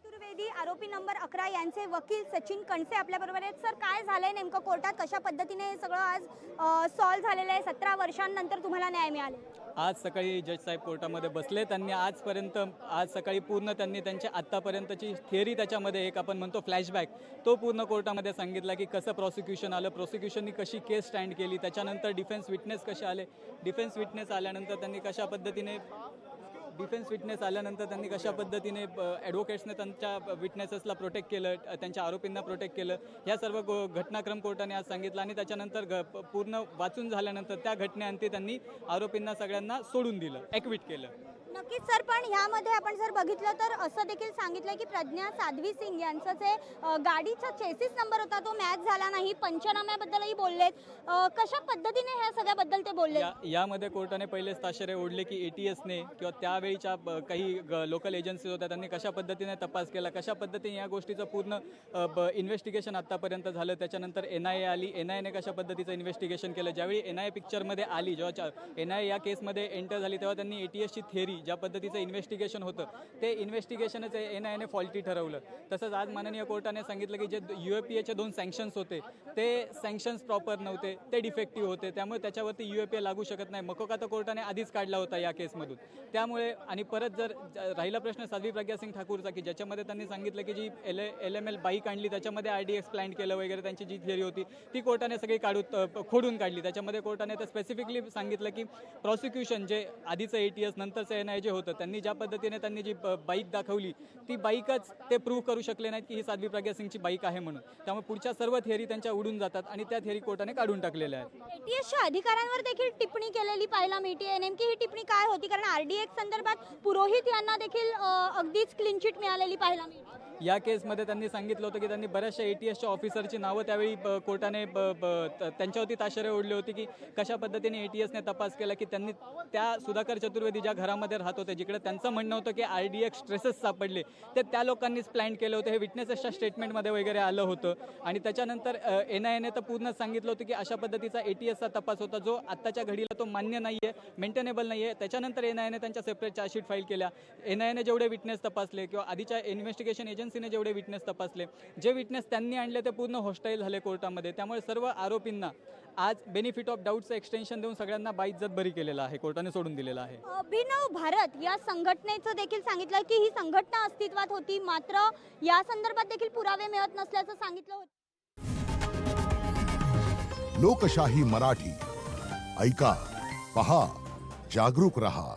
चतुर्वेदी आरोपी नंबर 11 यांचे वकील सचिन कणसे आपल्याबरोबर आहेत। सर, काय झालंय नेमकं कोर्टात, कशा पद्धतीने हे सगळं आज सॉल्व्ह झालेलं आहे? 17 वर्षांनंतर तुम्हाला न्याय मिळाला। आज सकाळी जज साहेब कोर्टामध्ये बसले। त्यांनी आज सकाळी पूर्ण त्यांच्या आत्तापर्यंतची थिअरी, त्याच्यामध्ये एक आपण म्हणतो फ्लॅशबॅक, तो पूर्ण कोर्टामध्ये सांगितला की कसं प्रॉसिक्युशन आलं, प्रॉसिक्युशननी कशी केस स्टँड केली, त्याच्यानंतर डिफेन्स विटनेस कसे आले, डिफेन्स विटनेस आल्यानंतर त्यांनी कशा पद्धतीने ॲडव्होकेट्सने त्यांच्या विटनेसेसला प्रोटेक्ट केलं, त्यांच्या आरोपींना प्रोटेक्ट केलं, ह्या सर्व घटनाक्रम कोर्टाने आज सांगितलं। आणि त्याच्यानंतर पूर्ण वाचून झाल्यानंतर त्या घटनेअंती त्यांनी आरोपींना सगळ्यांना सोडून दिलं, ॲक्विट केलं। नक्कीच सर, पण ह्यामध्ये आपण जर बघितलं तर असं देखील सांगितलं की प्रज्ञा साध्वी सिंग यांचा जे गाडीचा चेसिस नंबर होता तो मॅच झाला नाही, पंचनाम्याबद्दलही बोललेत। कशा पद्धतीने ह्या सगळ्याबद्दल ते बोलले? यामध्ये कोर्टाने पहिलेच ताशेरे ओढले की ATSने किंवा त्यावेळीच्या काही लोकल एजन्सीज होत्या त्यांनी कशा पद्धतीने तपास केला, कशा पद्धतीने या गोष्टीचं पूर्ण इन्व्हेस्टिगेशन आत्तापर्यंत झालं। त्याच्यानंतर NIA आली, NIAने कशा पद्धतीचं इन्व्हेस्टिगेशन केलं। ज्यावेळी NIA पिक्चरमध्ये आली, जेव्हा NIA या केसमध्ये एंटर झाली, तेव्हा त्यांनी ATSची थिअरी, ज्या पद्धतीचं इन्व्हेस्टिगेशन होतं ते इन्व्हेस्टिगेशनच NIAने फॉल्टी ठरवलं। तसंच आज माननीय कोर्टाने सांगितलं की जे UAPAचे 2 सँक्शन्स होते ते सँक्शन्स प्रॉपर नव्हते, ते डिफेक्टिव्ह होते, त्यामुळे त्याच्यावरती UAPA लागू शकत नाही। मकोका तर कोर्टाने आधीच काढला होता या केसमधून। त्यामुळे आणि परत जर राहिला प्रश्न साध्वी प्रज्ञा सिंग ठाकूरचा, की ज्याच्यामध्ये त्यांनी सांगितलं की जी LML बाईक आणली त्याच्यामध्ये RDX प्लॅन केलं वगैरे, त्यांची जी थिअरी होती ती कोर्टाने सगळी खोडून काढली। त्याच्यामध्ये कोर्टाने तर स्पेसिफिकली सांगितलं की प्रॉसिक्युशन जे आधीचं ATS नंतरचं NIA जे होतं, त्यांनी ज्या पद्धतीने त्यांनी जी बाईक दाखवली ती बाईकच ते प्रूव्ह करू शकले नाहीत की ही साध्वी प्रज्ञा सिंगची बाईक आहे म्हणून। त्यामुळे पुढच्या सर्व थिअरी त्यांच्या उडून जातात आणि त्या थिअरी कोर्टाने काढून टाकलेल्या आहेत। ATSच्या अधिकाऱ्यांवर देखील टिप्पणी केलेली पाहायला मिळते। नेमकी ही टिप्पणी काय होती? कारण RDX संदर्भात पुरोहित यांना देखील अगदीच क्लीन चिट मिळालेली पाहायला मिळते। या केसमध्ये त्यांनी सांगितलं होतं की त्यांनी बऱ्याचशा ATSच्या ऑफिसरची नावं त्यावेळी कोर्टाने त्यांच्यावरती ताशेरे ओढले होते की कशा पद्धतीने ATSने तपास केला, की त्यांनी त्या सुधाकर चतुर्वेदी ज्या घरामध्ये राहत होते, जिकडे त्यांचं म्हणणं होतं की RDX ट्रेसेस सापडले, ते त्या लोकांनीच प्लॅन केलं होतं। हे विटनेसेसच्या स्टेटमेंटमध्ये वगैरे आलं होतं। आणि त्याच्यानंतर NIAने तर पूर्ण सांगितलं होतं की अशा पद्धतीचा ATSचा तपास होता जो आत्ताच्या घडीला तो मान्य नाही आहे, मेंटेनेबल नाही आहे। त्याच्यानंतर NIAने त्यांच्या सेपरेट चार्जशीट फाईल केल्या। NIAने जेवढे विटनेस तपासले किंवा आधीच्या इन्व्हेस्टिगेशन एजन्सीने जेवढे विटनेस तपासले, जे विटनेस त्यांनी आणले ते पूर्ण हॉस्टाईल झाले कोर्टामध्ये। त्यामुळे सर्व आरोपींना आज बेनिफिट ऑफ डाऊटचं एक्सटेन्शन देऊन सगळ्यांना बाइज्जत बरी केलेलं आहे, कोर्टाने सोडून दिलेलं आहे। अभिनव भारत या संघटनेचं देखील सांगितलं की ही संघटना अस्तित्वात होती, मात्र या संदर्भात देखील पुरावे मिळत नसल्याचं सांगितलं होतं। लोकशाही मराठी ऐका, पहा, जागरूक रहा।